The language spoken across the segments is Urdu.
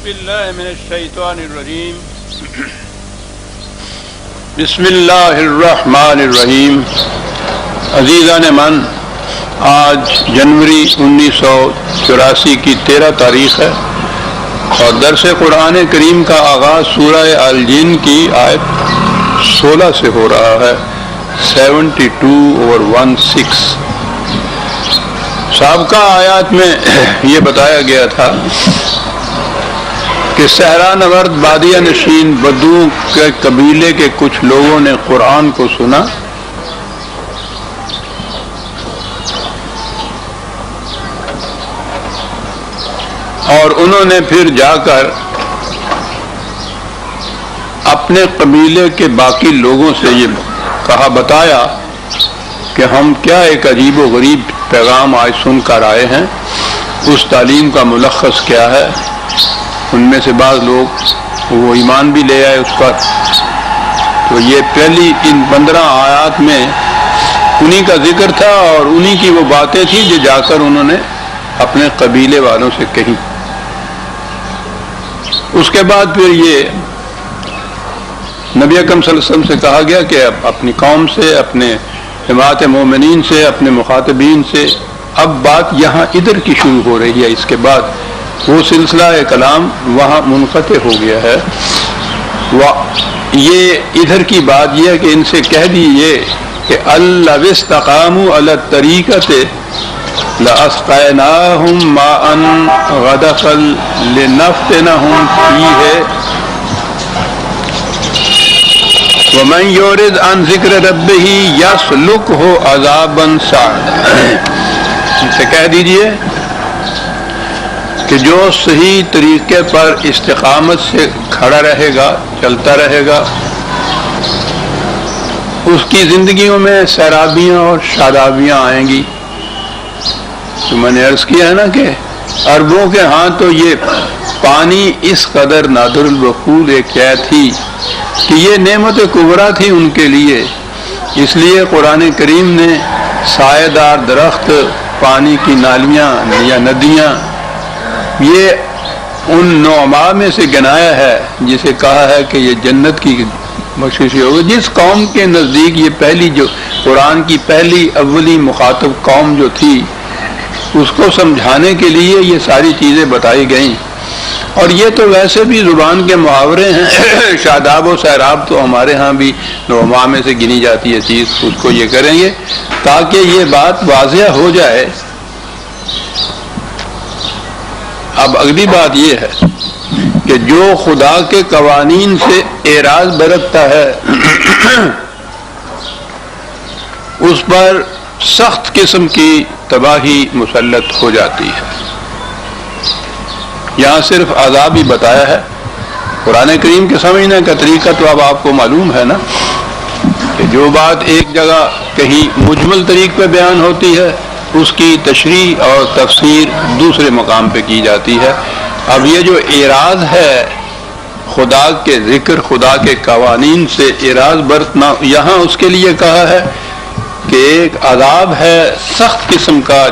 باللہ من الشیطان الرجیم بسم اللہ الرحمن الرحیم۔ عزیزان من، آج جنوری 1984 کی 13 تاریخ ہے اور درس قرآن کریم کا آغاز سورہ الجن کی آیت 16 سے ہو رہا ہے، 72/16۔ سابقہ آیات میں یہ بتایا گیا تھا کہ صحرا نورد بادیہ نشین بدو کے قبیلے کے کچھ لوگوں نے قرآن کو سنا اور انہوں نے پھر جا کر اپنے قبیلے کے باقی لوگوں سے یہ بتایا کہ ہم کیا ایک عجیب و غریب پیغام آج سن کر آئے ہیں، اس تعلیم کا ملخص کیا ہے۔ ان میں سے بعض لوگ وہ ایمان بھی لے آئے اس پر۔ تو یہ پہلی ان 15 آیات میں انہی کا ذکر تھا اور انہی کی وہ باتیں تھیں جو جا کر انہوں نے اپنے قبیلے والوں سے کہیں۔ اس کے بعد پھر یہ نبی اکرم صلی اللہ علیہ وسلم سے کہا گیا کہ اپنی قوم سے، اپنے جماعت مومنین سے، اپنے مخاطبین سے اب بات یہاں ادھر کی شروع ہو رہی ہے۔ اس کے بعد وہ سلسلہ کلام وہاں منقطع ہو گیا ہے۔ یہ ادھر کی بات یہ ہے کہ ان سے کہہ دیجئے کہ لَوِ اسْتَقَامُوا عَلَى الطَّرِيقَةِ لَأَسْقَيْنَاهُم مَّاءً غَدَقًا لِنَفْتِنَهُمْ فِيهِ وَمَن يُعْرِضْ عَن ذِكْرِ رَبِّهِ يَسْلُكْهُ عَذَابًا صَعَدًا۔ ان سے کہہ دیجئے کہ جو صحیح طریقے پر استقامت سے کھڑا رہے گا، چلتا رہے گا، اس کی زندگیوں میں سیرابیاں اور شادابیاں آئیں گی۔ تو میں نے عرض کیا ہے نا کہ عربوں کے ہاں تو یہ پانی اس قدر نادر الوقوع ایک شے تھی کہ یہ نعمت کبریٰ تھی ان کے لیے۔ اس لیے قرآن کریم نے سایہ دار درخت، پانی کی نالیاں یا ندیاں، یہ ان نعما میں سے گنایا ہے جسے کہا ہے کہ یہ جنت کی بخشش ہوگی۔ جس قوم کے نزدیک یہ پہلی جو قرآن کی پہلی اولی مخاطب قوم جو تھی، اس کو سمجھانے کے لیے یہ ساری چیزیں بتائی گئیں۔ اور یہ تو ویسے بھی زبان کے محاورے ہیں۔ شاداب و سیراب تو ہمارے ہاں بھی نعما میں سے گنی جاتی ہے چیز، اس کو یہ کریں گے تاکہ یہ بات واضح ہو جائے۔ اب اگلی بات یہ ہے کہ جو خدا کے قوانین سے اعراض برتتا ہے اس پر سخت قسم کی تباہی مسلط ہو جاتی ہے۔ یہاں صرف عذاب ہی بتایا ہے۔ قرآن کریم کے سمجھنے کا طریقہ تو اب آپ کو معلوم ہے نا کہ جو بات ایک جگہ کہیں مجمل طریق پہ بیان ہوتی ہے، اس کی تشریح اور تفسیر دوسرے مقام پہ کی جاتی ہے۔ اب یہ جو اعراض ہے، خدا کے ذکر، خدا کے قوانین سے اعراض برتنا، یہاں اس کے لیے کہا ہے کہ ایک عذاب ہے سخت قسم کا،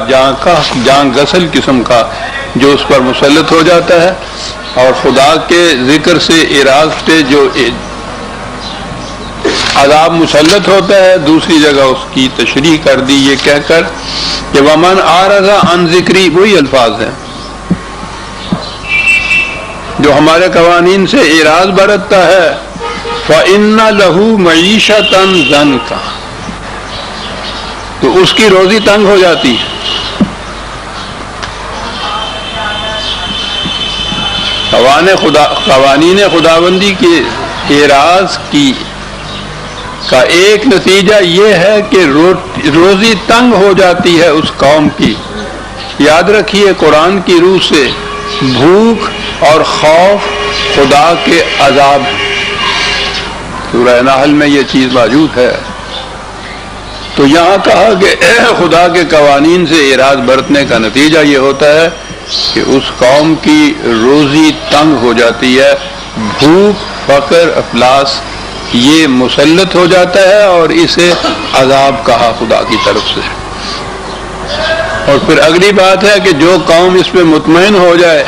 جان غسل قسم کا، جو اس پر مسلط ہو جاتا ہے۔ اور خدا کے ذکر سے اعراض پہ جو عذاب مسلط ہوتا ہے، دوسری جگہ اس کی تشریح کر دی یہ کہہ کر کہ وَمَنْ أَعْرَضَ عَنْ ذِكْرِي، وہی الفاظ ہیں جو ہمارے قوانین سے اعراض برتتا ہے، فَإِنَّ لَهُ مَعِيشَةً ضَنْكًا، تو اس کی روزی تنگ ہو جاتی ہے۔ قوانین خداوندی کے اعراض کا ایک نتیجہ یہ ہے کہ روزی تنگ ہو جاتی ہے اس قوم کی۔ یاد رکھیے قرآن کی روح سے بھوک اور خوف خدا کے عذاب ہے۔ سورہ نحل میں یہ چیز موجود ہے۔ تو یہاں کہا کہ خدا کے قوانین سے اعراض برتنے کا نتیجہ یہ ہوتا ہے کہ اس قوم کی روزی تنگ ہو جاتی ہے، بھوک، فقر، افلاس یہ مسلط ہو جاتا ہے اور اسے عذاب کہا خدا کی طرف سے۔ اور پھر اگلی بات ہے کہ جو قوم اس پہ مطمئن ہو جائے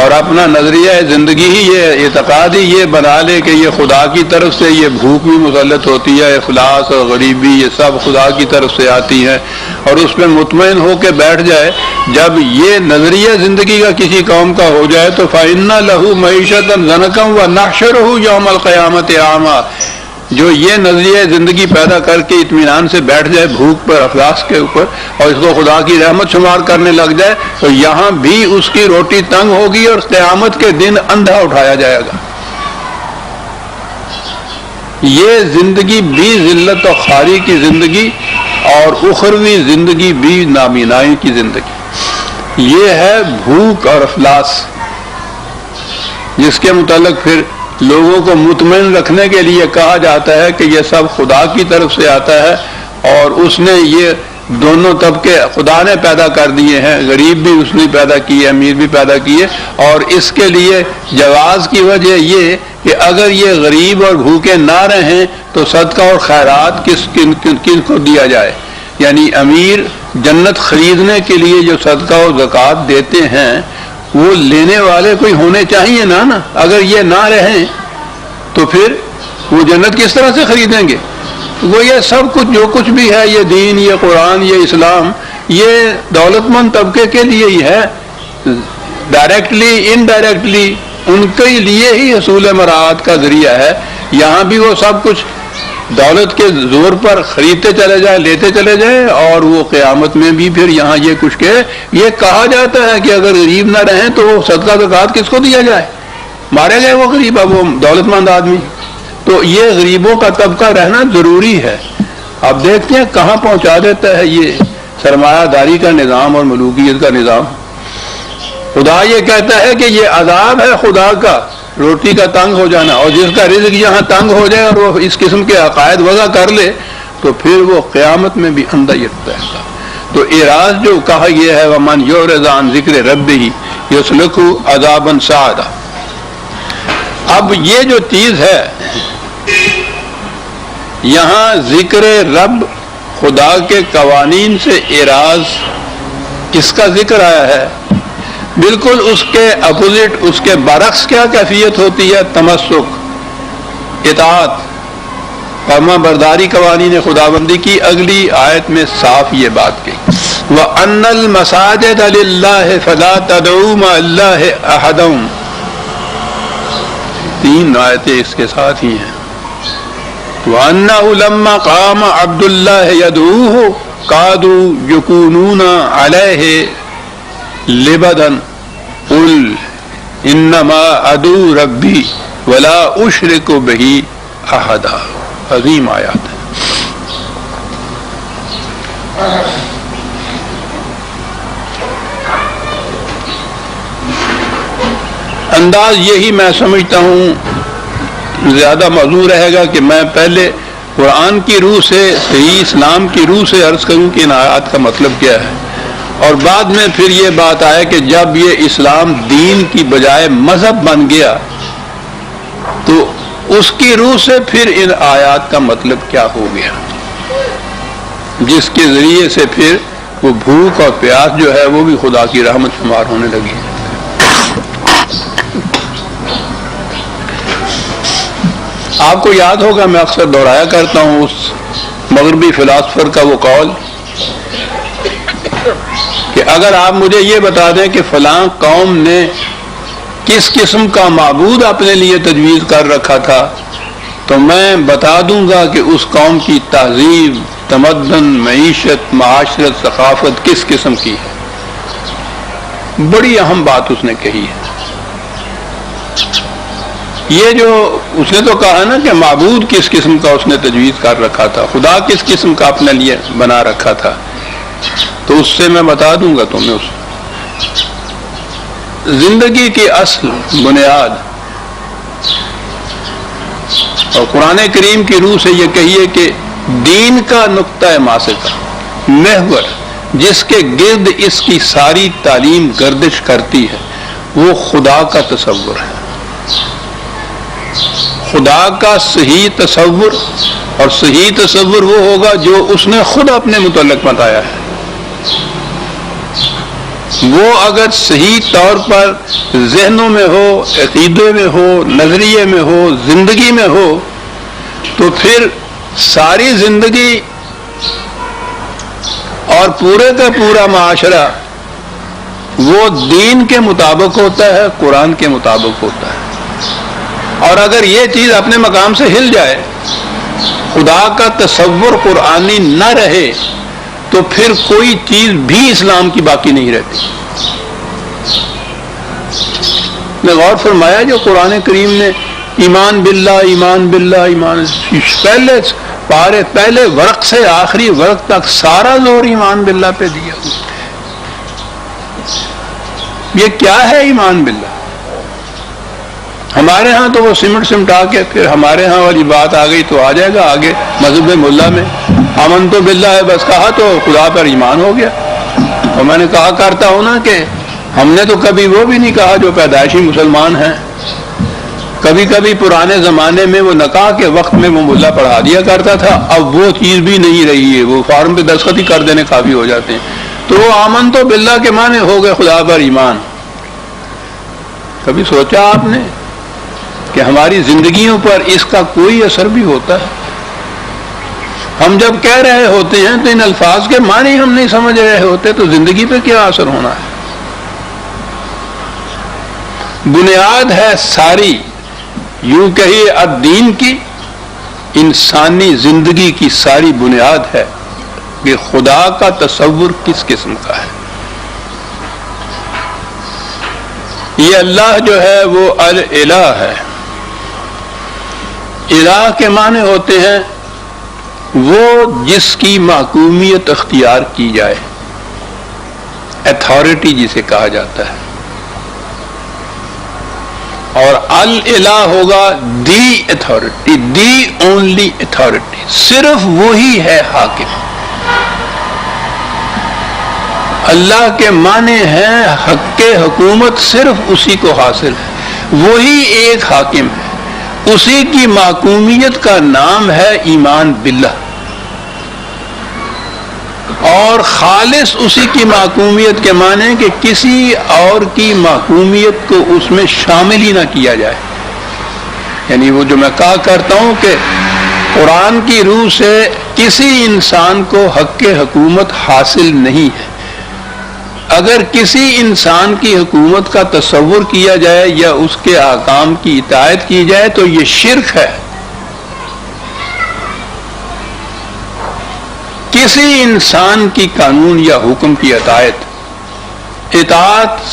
اور اپنا نظریہ زندگی ہی یہ اعتقاد ہی یہ بنا لے کہ یہ خدا کی طرف سے، یہ بھوک بھی مسلط ہوتی ہے، افلاس اور غریبی یہ سب خدا کی طرف سے آتی ہے، اور اس پہ مطمئن ہو کے بیٹھ جائے، جب یہ نظریہ زندگی کا کسی قوم کا ہو جائے تو فَإِنَّ لَهُ مَعِيشَةً ضَنْكًا وَنَحْشُرُهُ يَوْمَ الْقِيَامَةِ أَعْمَىٰ، جو یہ نظریہ زندگی پیدا کر کے اطمینان سے بیٹھ جائے بھوک پر، افلاس کے اوپر، اور اس کو خدا کی رحمت شمار کرنے لگ جائے، تو یہاں بھی اس کی روٹی تنگ ہوگی اور قیامت کے دن اندھا اٹھایا جائے گا۔ یہ زندگی بھی ذلت و خواری کی زندگی، اور اخروی زندگی بھی نابینائی کی زندگی، یہ ہے بھوک اور افلاس، جس کے متعلق پھر لوگوں کو مطمئن رکھنے کے لیے کہا جاتا ہے کہ یہ سب خدا کی طرف سے آتا ہے، اور اس نے یہ دونوں طبقے خدا نے پیدا کر دیے ہیں، غریب بھی اس نے پیدا کیے، امیر بھی پیدا کیے، اور اس کے لیے جواز کی وجہ یہ کہ اگر یہ غریب اور بھوکے نہ رہیں تو صدقہ اور خیرات کن کو دیا جائے، یعنی امیر جنت خریدنے کے لیے جو صدقہ و زکوٰۃ دیتے ہیں وہ لینے والے کوئی ہونے چاہیے نا، اگر یہ نہ رہیں تو پھر وہ جنت کس طرح سے خریدیں گے؟ وہ یہ سب کچھ جو کچھ بھی ہے، یہ دین، یہ قرآن، یہ اسلام، یہ دولت مند طبقے کے لیے ہی ہے، ڈائریکٹلی انڈائریکٹلی ان کے لیے ہی حصول مراعات کا ذریعہ ہے۔ یہاں بھی وہ سب کچھ دولت کے زور پر خریدتے چلے جائیں، لیتے چلے جائیں، اور وہ قیامت میں بھی پھر یہاں یہ کچھ کہ یہ کہا جاتا ہے کہ اگر غریب نہ رہیں تو وہ صدقہ زکوٰۃ کس کو دیا جائے؟ مارے گئے وہ غریب، اب وہ دولت مند آدمی، تو یہ غریبوں کا طبقہ رہنا ضروری ہے۔ اب دیکھتے ہیں کہاں پہنچا دیتا ہے یہ سرمایہ داری کا نظام اور ملوکیت کا نظام۔ خدا یہ کہتا ہے کہ یہ عذاب ہے خدا کا، روٹی کا تنگ ہو جانا، اور جس کا رزق یہاں تنگ ہو جائے اور وہ اس قسم کے عقائد وضع کر لے تو پھر وہ قیامت میں بھی اندھا ہی رہتا ہے۔ تو اعراض جو کہا یہ ہے وَمَنْ يُعْرِضْ عَنْ ذِكْرِ رَبِّهِ يَسْلُكْهُ عَذَابًا صَعَدًا۔ اب یہ جو چیز ہے یہاں ذکر رب، خدا کے قوانین سے اعراض، اس کا ذکر آیا ہے، بالکل اس کے اپوزٹ، اس کے برعکس کیا کیفیت ہوتی ہے؟ تمسک، اطاعت، فرما برداری قوانین خداوندی کی۔ اگلی آیت میں صاف یہ بات کہی وَأَنَّ الْمَسَاجِدَ لِلَّهِ فَلَا تَدْعُوا مَعَ اللَّهِ أَحَدًا، 3 آیتیں اس کے ساتھ ہی ہیں۔ وَأَنَّهُ لَمَّا قَامَ عَبْدُ اللَّهِ يَدْعُوهُ كَادُوا يَكُونُونَ عَلَيْهِ لبدن قل انما ادعو ربی ولا اشرک بہ احدا۔ عظیم آیات ہے۔ انداز یہی میں سمجھتا ہوں زیادہ موزوں رہے گا کہ میں پہلے قرآن کی روح سے، صحیح اسلام کی روح سے عرض کروں کہ ان آیات کا مطلب کیا ہے، اور بعد میں پھر یہ بات آئے کہ جب یہ اسلام دین کی بجائے مذہب بن گیا تو اس کی روح سے پھر ان آیات کا مطلب کیا ہو گیا، جس کے ذریعے سے پھر وہ بھوک اور پیاس جو ہے وہ بھی خدا کی رحمت شمار ہونے لگی۔ آپ کو یاد ہوگا میں اکثر دہرایا کرتا ہوں اس مغربی فلاسفر کا وہ قول کہ اگر آپ مجھے یہ بتا دیں کہ فلاں قوم نے کس قسم کا معبود اپنے لیے تجویز کر رکھا تھا تو میں بتا دوں گا کہ اس قوم کی تہذیب، تمدن، معیشت، معاشرت، ثقافت کس قسم کی ہے۔ بڑی اہم بات اس نے کہی ہے۔ یہ جو اس نے تو کہا نا کہ معبود کس قسم کا اس نے تجویز کر رکھا تھا، خدا کس قسم کا اپنے لیے بنا رکھا تھا، تو اس سے میں بتا دوں گا تمہیں اس زندگی کی اصل بنیاد، اور قرآن کریم کی روح سے یہ کہیے کہ دین کا نقطہ ماسکہ، محور جس کے گرد اس کی ساری تعلیم گردش کرتی ہے، وہ خدا کا تصور ہے۔ خدا کا صحیح تصور، اور صحیح تصور وہ ہوگا جو اس نے خود اپنے متعلق بتایا ہے۔ وہ اگر صحیح طور پر ذہنوں میں ہو، عقیدے میں ہو، نظریے میں ہو، زندگی میں ہو، تو پھر ساری زندگی اور پورے کا پورا معاشرہ وہ دین کے مطابق ہوتا ہے، قرآن کے مطابق ہوتا ہے۔ اور اگر یہ چیز اپنے مقام سے ہل جائے، خدا کا تصور قرآنی نہ رہے، تو پھر کوئی چیز بھی اسلام کی باقی نہیں رہتی۔ نے غور فرمایا جو قرآن کریم نے ایمان باللہ ایمان باللہ ایمان، پہلے ورق سے آخری ورق تک سارا زور ایمان باللہ پہ دیا۔ یہ کیا ہے ایمان باللہ؟ ہمارے ہاں تو وہ سمٹا کے پھر ہمارے ہاں والی بات آ گئی تو آ جائے گا آگے مذہب ملا میں، امن تو باللہ ہے بس کہا تو خدا پر ایمان ہو گیا۔ اور میں نے کہا کرتا ہوں نا کہ ہم نے تو کبھی وہ بھی نہیں کہا جو پیدائشی مسلمان ہیں، کبھی کبھی پرانے زمانے میں وہ نکاح کے وقت میں وہ ملا پڑھا دیا کرتا تھا، اب وہ چیز بھی نہیں رہی ہے، وہ فارم پہ دستخط ہی کر دینے کافی ہو جاتے ہیں۔ تو وہ آمن تو باللہ کے معنی ہو گئے خدا پر ایمان۔ کبھی سوچا آپ نے کہ ہماری زندگیوں پر اس کا کوئی اثر بھی ہوتا ہے؟ ہم جب کہہ رہے ہوتے ہیں تو ان الفاظ کے معنی ہم نہیں سمجھ رہے ہوتے، تو زندگی پہ کیا اثر ہونا ہے؟ بنیاد ہے ساری، یوں کہیے الدین کی، انسانی زندگی کی ساری بنیاد ہے کہ خدا کا تصور کس قسم کا ہے۔ یہ اللہ جو ہے وہ الہ ہے۔ الہ کے معنی ہوتے ہیں وہ جس کی محکومیت اختیار کی جائے، اتھارٹی جسے کہا جاتا ہے، اور الہ ہوگا the authority, the only authority, صرف وہی ہے حاکم۔ اللہ کے معنی ہیں حق حکومت صرف اسی کو حاصل ہے، وہی ایک حاکم ہے، اسی کی محکومیت کا نام ہے ایمان باللہ، اور خالص اسی کی محکومیت کے معنی کہ کسی اور کی محکومیت کو اس میں شامل ہی نہ کیا جائے۔ یعنی وہ جو میں کہا کرتا ہوں کہ قرآن کی روح سے کسی انسان کو حق حکومت حاصل نہیں ہے۔ اگر کسی انسان کی حکومت کا تصور کیا جائے یا اس کے احکام کی اطاعت کی جائے تو یہ شرک ہے۔ کسی انسان کی قانون یا حکم کی اطاعت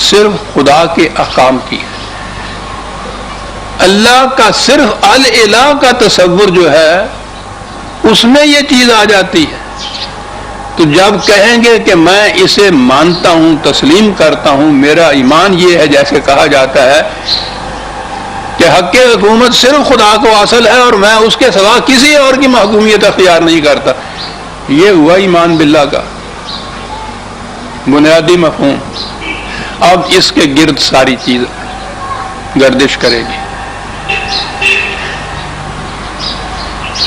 صرف خدا کے احکام کی ہے۔ اللہ کا صرف الہ کا تصور جو ہے اس میں یہ چیز آ جاتی ہے۔ تو جب کہیں گے کہ میں اسے مانتا ہوں، تسلیم کرتا ہوں، میرا ایمان یہ ہے، جیسے کہا جاتا ہے کہ حق حکومت صرف خدا کو حاصل ہے اور میں اس کے سوا کسی اور کی محکومیت اختیار نہیں کرتا، یہ ہوا ایمان باللہ کا بنیادی مفہوم۔ اب اس کے گرد ساری چیز گردش کرے گی۔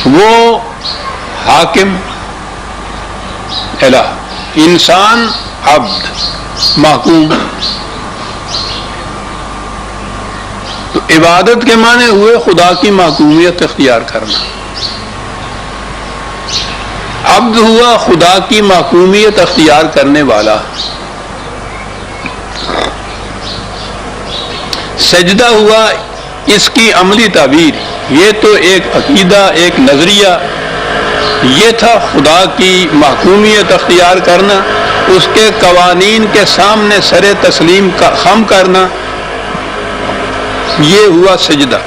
وہ حاکم الہ، انسان عبد محکوم۔ تو عبادت کے معنی ہوئے خدا کی محکومیت اختیار کرنا، عبد ہوا خدا کی محکومیت اختیار کرنے والا، سجدہ ہوا اس کی عملی تعبیر۔ یہ تو ایک عقیدہ، ایک نظریہ، یہ تھا خدا کی محکومیت اختیار کرنا، اس کے قوانین کے سامنے سر تسلیم کا خم کرنا، یہ ہوا سجدہ۔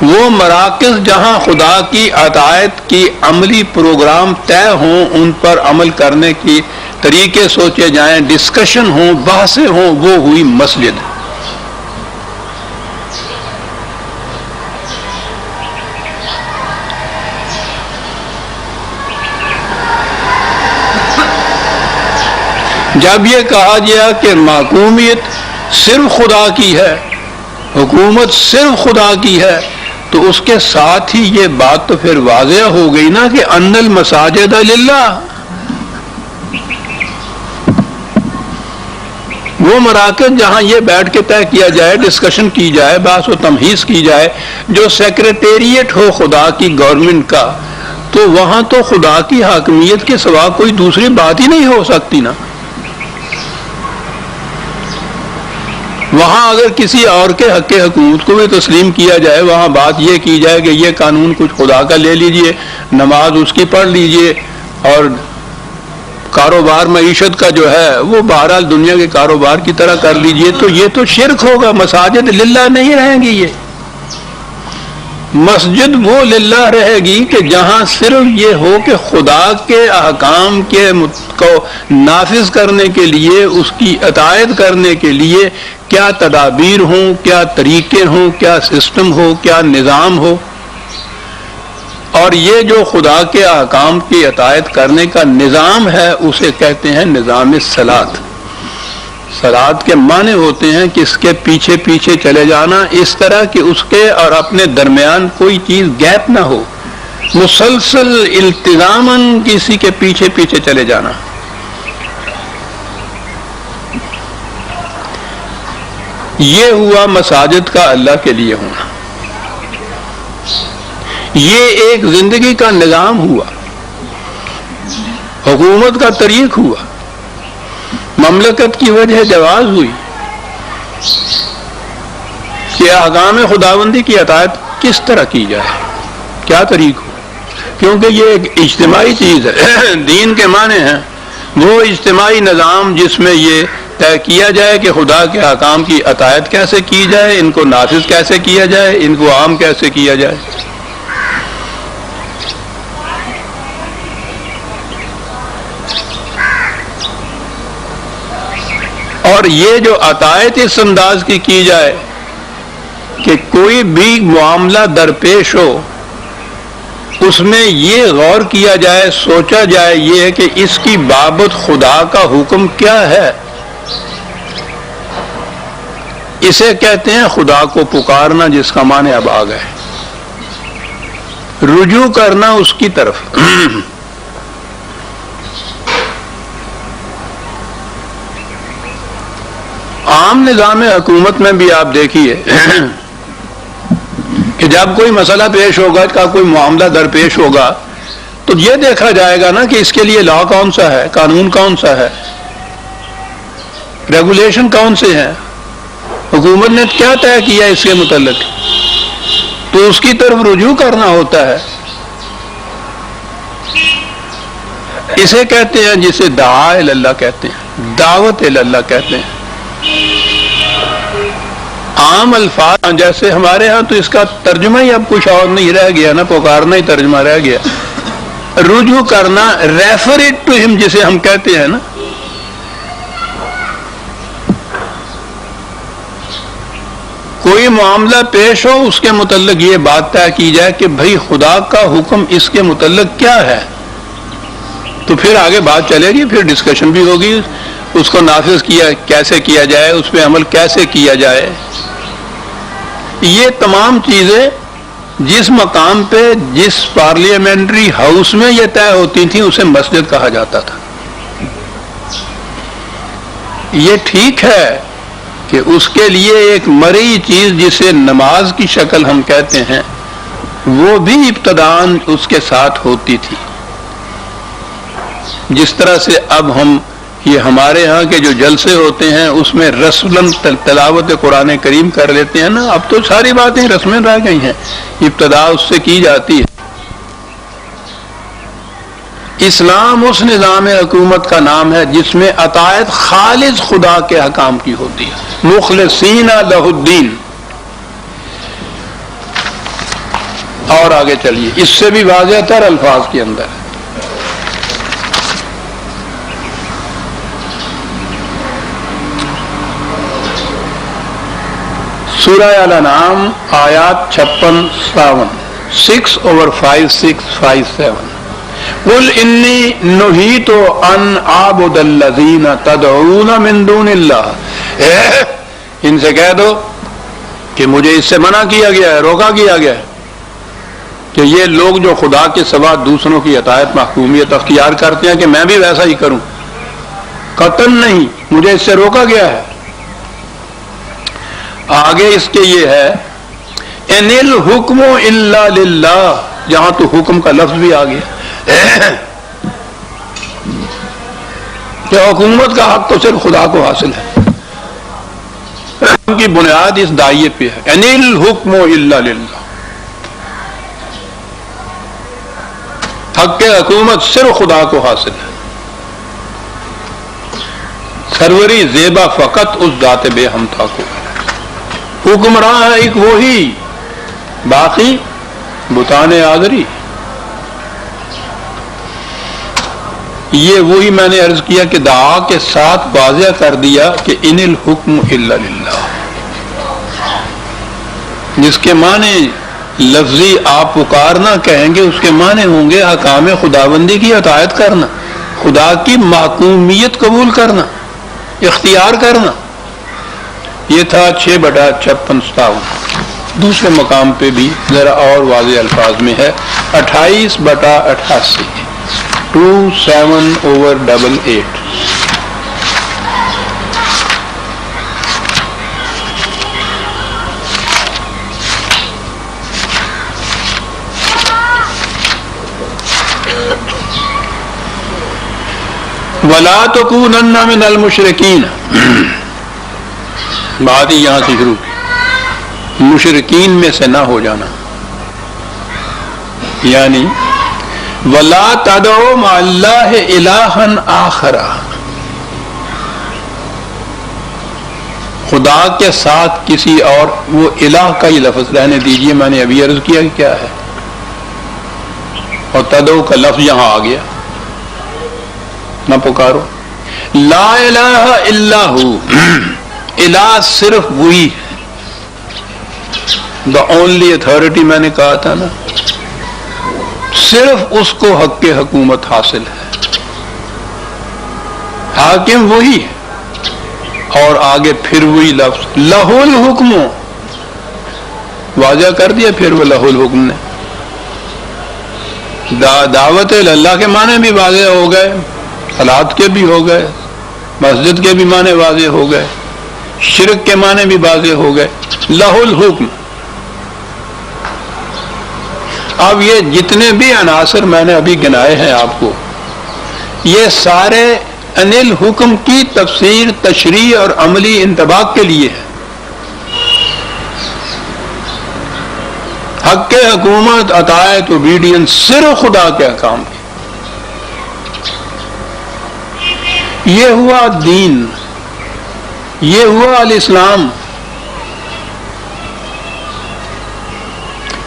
وہ مراکز جہاں خدا کی اطاعت کی عملی پروگرام طے ہوں، ان پر عمل کرنے کی طریقے سوچے جائیں، ڈسکشن ہوں، بحثیں ہوں، وہ ہوئی مسجد۔ جب یہ کہا گیا کہ محکومیت صرف خدا کی ہے، حکومت صرف خدا کی ہے، تو اس کے ساتھ ہی یہ بات تو پھر واضح ہو گئی نا کہ ان المساجد للہ، وہ مراکز جہاں یہ بیٹھ کے طے کیا جائے، ڈسکشن کی جائے، بحث و تمہیز کی جائے، جو سیکریٹریٹ ہو خدا کی گورنمنٹ کا، تو وہاں تو خدا کی حاکمیت کے سوا کوئی دوسری بات ہی نہیں ہو سکتی نا۔ وہاں اگر کسی اور کے حق حکومت کو بھی تسلیم کیا جائے، وہاں بات یہ کی جائے کہ یہ قانون کچھ خدا کا لے لیجئے، نماز اس کی پڑھ لیجئے، اور کاروبار معیشت کا جو ہے وہ بہرحال دنیا کے کاروبار کی طرح کر لیجئے، تو یہ تو شرک ہوگا۔ مساجد للہ نہیں رہیں گی، یہ مسجد وہ للہ رہے گی کہ جہاں صرف یہ ہو کہ خدا کے احکام کو نافذ کرنے کے لیے، اس کی اطاعت کرنے کے لیے کیا تدابیر ہوں، کیا طریقے ہوں، کیا سسٹم ہو، کیا نظام ہو۔ اور یہ جو خدا کے احکام کی اطاعت کرنے کا نظام ہے اسے کہتے ہیں نظام صلاۃ۔ صلاۃ کے معنی ہوتے ہیں کہ اس کے پیچھے پیچھے چلے جانا، اس طرح کہ اس کے اور اپنے درمیان کوئی چیز گیپ نہ ہو، مسلسل التزاماً کسی کے پیچھے پیچھے چلے جانا۔ یہ ہوا مساجد کا اللہ کے لیے ہونا، یہ ایک زندگی کا نظام ہوا، حکومت کا طریق ہوا، مملکت کی وجہ جواز ہوئی کہ احکام خداوندی کی اطاعت کس طرح کی جائے، کیا طریق ہو، کیونکہ یہ ایک اجتماعی چیز ہے۔ دین کے معنی ہیں وہ اجتماعی نظام جس میں یہ طے کیا جائے کہ خدا کے احکام کی اطاعت کیسے کی جائے، ان کو نافذ کیسے کیا جائے، ان کو عام کیسے کیا جائے۔ اور یہ جو اطاعت اس انداز کی جائے کہ کوئی بھی معاملہ درپیش ہو اس میں یہ غور کیا جائے، سوچا جائے یہ کہ اس کی بابت خدا کا حکم کیا ہے، اسے کہتے ہیں خدا کو پکارنا، جس کا معنی اب آ گئے، رجوع کرنا اس کی طرف۔ عام نظام حکومت میں بھی آپ دیکھیے کہ جب کوئی مسئلہ پیش ہوگا، کا کوئی معاملہ درپیش ہوگا، تو یہ دیکھا جائے گا نا کہ اس کے لیے لا کون سا ہے، قانون کون سا ہے، ریگولیشن کون سے ہیں، حکومت نے کیا طے کیا اس کے متعلق، تو اس کی طرف رجوع کرنا ہوتا ہے۔ اسے کہتے ہیں جسے دعا اللہ کہتے ہیں، دعوت اللہ کہتے ہیں۔ عام الفاظ جیسے ہمارے ہاں تو اس کا ترجمہ ہی اب کچھ اور نہیں رہ گیا نا، پکارنا ہی ترجمہ رہ گیا، رجوع کرنا، ریفر اٹ ٹو ہم جسے ہم کہتے ہیں نا۔ کوئی معاملہ پیش ہو اس کے متعلق یہ بات طے کی جائے کہ بھئی خدا کا حکم اس کے متعلق کیا ہے، تو پھر آگے بات چلے گی، پھر ڈسکشن بھی ہوگی، اس کو نافذ کیسے کیا جائے، اس پہ عمل کیسے کیا جائے۔ یہ تمام چیزیں جس مقام پہ جس پارلیمنٹری ہاؤس میں یہ طے ہوتی تھیں اسے مسجد کہا جاتا تھا۔ یہ ٹھیک ہے کہ اس کے لیے ایک مرئی چیز جسے نماز کی شکل ہم کہتے ہیں وہ بھی ابتداً اس کے ساتھ ہوتی تھی، جس طرح سے اب ہم یہ ہمارے ہاں کے جو جلسے ہوتے ہیں اس میں رسماً تلاوت قرآن کریم کر لیتے ہیں نا، اب تو ساری باتیں رسمیں رہ گئی ہیں، ابتدا اس سے کی جاتی ہے۔ اسلام اس نظام حکومت کا نام ہے جس میں اطاعت خالص خدا کے حکام کی ہوتی ہے، مخلصین لہ الدین۔ اور آگے چلیے، اس سے بھی واضح تر الفاظ کے اندر سورہ الانعام آیات 56-57 6/5-6-5-7 قل انی نہیت ان اعبد الذین تدعون من دون اللہ، ان سے کہہ دو کہ مجھے اس سے منع کیا گیا ہے، روکا کیا گیا ہے کہ یہ لوگ جو خدا کے سوا دوسروں کی اطاعت محکومیت اختیار کرتے ہیں کہ میں بھی ویسا ہی کروں، قطعاً نہیں، مجھے اس سے روکا گیا ہے۔ آگے اس کے یہ ہے ان الحکم الا للہ، جہاں تو حکم کا لفظ بھی آ گیا کہ حکومت کا حق تو صرف خدا کو حاصل ہے، کی بنیاد اس داعیت پہ ہے، ان الحکم الا للہ، حق حکومت صرف خدا کو حاصل ہے، سروری زیبا فقط اس ذات بے ہمتا کو ہے، حکمراں ہے ایک وہی، باقی بتانے آدری۔ یہ وہی میں نے عرض کیا کہ دعا کے ساتھ واضح کر دیا کہ ان الحکم الا للہ، جس کے معنی لفظی آپ پکارنا کہیں گے، اس کے معنی ہوں گے حکام خداوندی کی اطاعت کرنا، خدا کی محکومیت قبول کرنا، اختیار کرنا۔ یہ تھا 6/56 دوسرے مقام پہ بھی ذرا اور واضح الفاظ میں ہے 28/88 27/88۔ وَلَا تَكُونَنَّ مِنَ الْمُشْرِكِينَ، بات ہی یہاں سے شروع کی، مشرکین میں سے نہ ہو جانا، یعنی وَلَا تَدْعُوا مَعَ اللَّهِ إِلَٰهًا آخَرَ، خدا کے ساتھ کسی اور، وہ الہ کا ہی لفظ رہنے دیجئے، میں نے ابھی عرض کیا کہ کیا ہے، اور تدعو کا لفظ یہاں آ گیا، نہ پکارو، لا الہ الا ہو، الہ صرف وہی ہے، دا اونلی اتھارٹی میں نے کہا تھا نا، صرف اس کو حق کے حکومت حاصل ہے، حاکم وہی ہے، اور آگے پھر وہی لفظ لہ الحکم، واضح کر دیا پھر وہ لہ الحکم نے، دعوت اللہ کے معنی بھی واضح ہو گئے، صلاۃ کے بھی ہو گئے، مسجد کے بھی معنی واضح ہو گئے، شرک کے معنی بھی واضح ہو گئے، لہ الحکم۔ اب یہ جتنے بھی عناصر میں نے ابھی گنائے ہیں آپ کو، یہ سارے ان الحکم کی تفسیر، تشریح اور عملی انطباق کے لیے ہے۔ حق کے حکومت، اطاعت، اوبیڈینس صرف خدا کے احکام کی، یہ ہوا دین، یہ ہوا الاسلام۔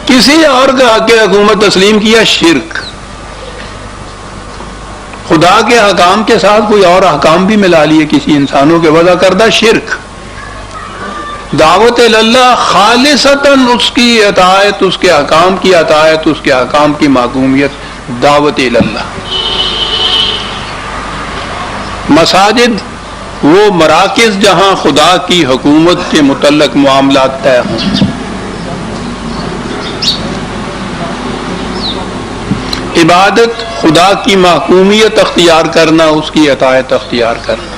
کسی اور کا حق حکومت تسلیم کیا، شرک، خدا کے احکام کے ساتھ کوئی اور احکام بھی ملا لیے کسی انسانوں کے وضع کردہ، شرک۔ دعوت اللہ خالصتاً اس کی اطاعت، اس کے احکام کی اطاعت، اس کے احکام کی محکومیت، دعوت اللہ۔ مساجد وہ مراکز جہاں خدا کی حکومت کے متعلق معاملات طے ہوں، عبادت خدا کی محکومیت اختیار کرنا، اس کی اطاعت اختیار کرنا۔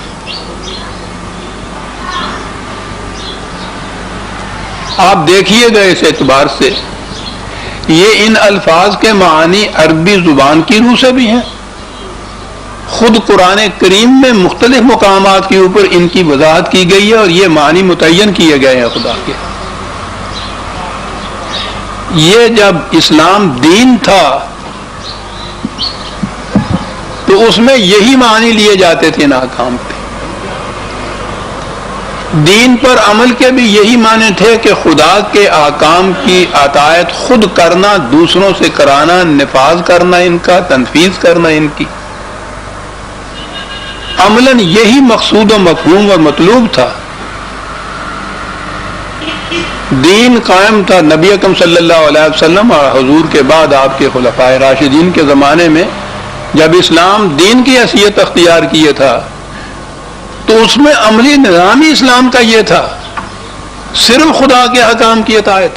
آپ دیکھیے گا اس اعتبار سے یہ ان الفاظ کے معنی عربی زبان کی روح سے بھی ہیں، خود قرآن کریم میں مختلف مقامات کے اوپر ان کی وضاحت کی گئی ہے اور یہ معنی متعین کیے گئے ہیں خدا کے۔ یہ جب اسلام دین تھا تو اس میں یہی معنی لیے جاتے تھے ان احکام پہ، دین پر عمل کے بھی یہی معنی تھے کہ خدا کے احکام کی اطاعت خود کرنا، دوسروں سے کرانا، نفاذ کرنا ان کا، تنفیذ کرنا ان کی، عملاً یہی مقصود و مفہوم اور مطلوب تھا۔ دین قائم تھا نبی اکرم صلی اللہ علیہ وسلم اور حضور کے بعد آپ کے خلفائے راشدین کے زمانے میں، جب اسلام دین کی حیثیت اختیار کیے تھا تو اس میں عملی نظام ہی اسلام کا یہ تھا، صرف خدا کے احکام کی اطاعت۔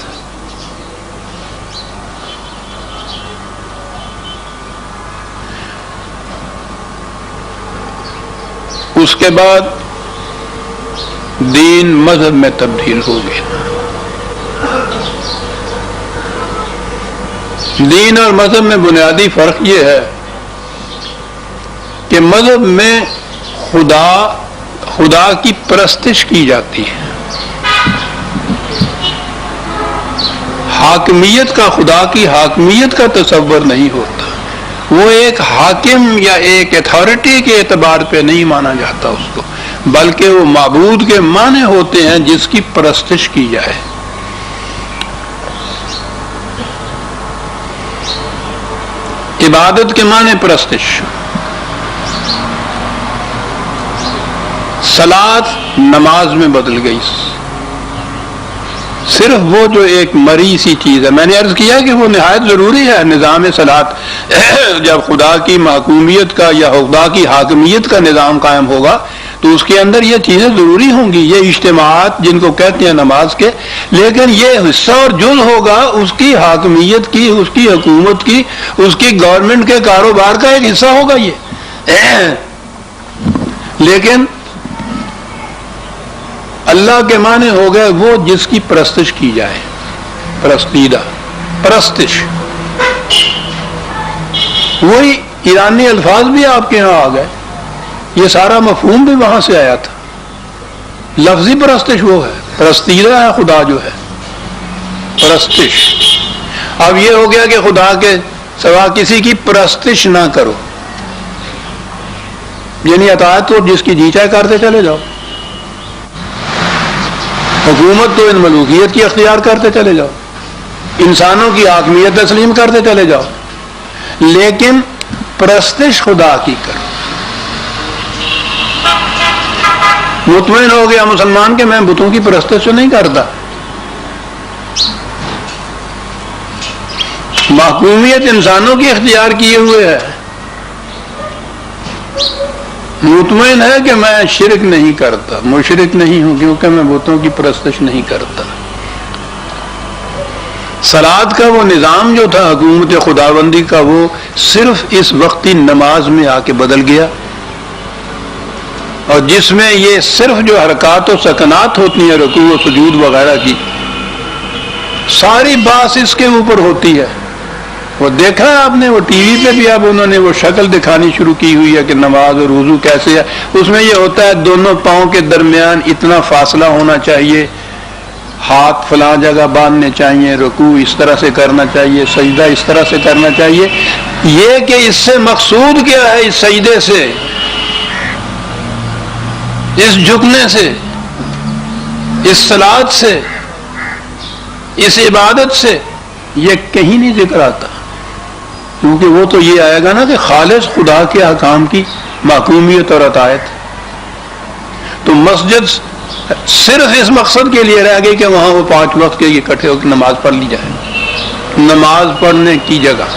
اس کے بعد دین مذہب میں تبدیل ہو گیا. دین اور مذہب میں بنیادی فرق یہ ہے کہ مذہب میں خدا کی پرستش کی جاتی ہے. حاکمیت کا، خدا کی حاکمیت کا تصور نہیں ہوتا. وہ ایک حاکم یا ایک اتھارٹی کے اعتبار پہ نہیں مانا جاتا اس کو، بلکہ وہ معبود کے معنی ہوتے ہیں جس کی پرستش کی جائے. عبادت کے معنی پرستش. صلاۃ نماز میں بدل گئی. صرف وہ جو ایک مری سی چیز ہے، میں نے عرض کیا کہ وہ نہایت ضروری ہے نظام صلاۃ. جب خدا کی محکومیت کا یا خدا کی حاکمیت کا نظام قائم ہوگا تو اس کے اندر یہ چیزیں ضروری ہوں گی، یہ اجتماعات جن کو کہتے ہیں نماز کے. لیکن یہ حصہ اور جز ہوگا اس کی حاکمیت کی، اس کی حکومت کی، اس کی گورنمنٹ کے کاروبار کا ایک حصہ ہوگا یہ. لیکن اللہ کے معنی ہو گئے وہ جس کی پرستش کی جائے. پرستیدہ، پرستش. وہی ایرانی الفاظ بھی آپ کے ہاں آ گئے. یہ سارا مفہوم بھی وہاں سے آیا تھا. لفظی پرستش وہ ہے، پرستیدہ ہے خدا جو ہے، پرستش. اب یہ ہو گیا کہ خدا کے سوا کسی کی پرستش نہ کرو، یعنی اطاعت تو جس کی جی چاہے کرتے چلے جاؤ. حکومت تو ان ملوکیت کی اختیار کرتے چلے جاؤ، انسانوں کی حاکمیت تسلیم کرتے چلے جاؤ، لیکن پرستش خدا کی کرو. مطمئن ہو گیا مسلمان کہ میں بتوں کی پرستش نہیں کرتا. محکومیت انسانوں کی اختیار کیے ہوئے ہے. مطمئن ہے کہ میں شرک نہیں کرتا، مشرک نہیں ہوں کیونکہ میں بتوں کی پرستش نہیں کرتا. صلاۃ کا وہ نظام جو تھا حکومت خداوندی کا، وہ صرف اس وقتی نماز میں آ کے بدل گیا، اور جس میں یہ صرف جو حرکات و سکنات ہوتی ہیں رکوع و سجود وغیرہ کی، ساری بات اس کے اوپر ہوتی ہے. وہ دیکھا آپ نے، وہ ٹی وی پہ بھی اب انہوں نے وہ شکل دکھانی شروع کی ہوئی ہے کہ نماز اور وضو کیسے ہے. اس میں یہ ہوتا ہے دونوں پاؤں کے درمیان اتنا فاصلہ ہونا چاہیے، ہاتھ فلاں جگہ باندھنے چاہیے، رکوع اس طرح سے کرنا چاہیے، سجدہ اس طرح سے کرنا چاہیے. یہ کہ اس سے مقصود کیا ہے، اس سجدے سے، اس جھکنے سے، اس صلاۃ سے، اس عبادت سے، یہ کہیں نہیں ذکر آتا. کیونکہ وہ تو یہ آئے گا نا کہ خالص خدا کے احکام کی محکومیت اور اطاعت. تو مسجد صرف اس مقصد کے لیے رہ گئی کہ وہاں وہ 5 وقت کے اکٹھے ہو کے نماز پڑھ لی جائے، نماز پڑھنے کی جگہ.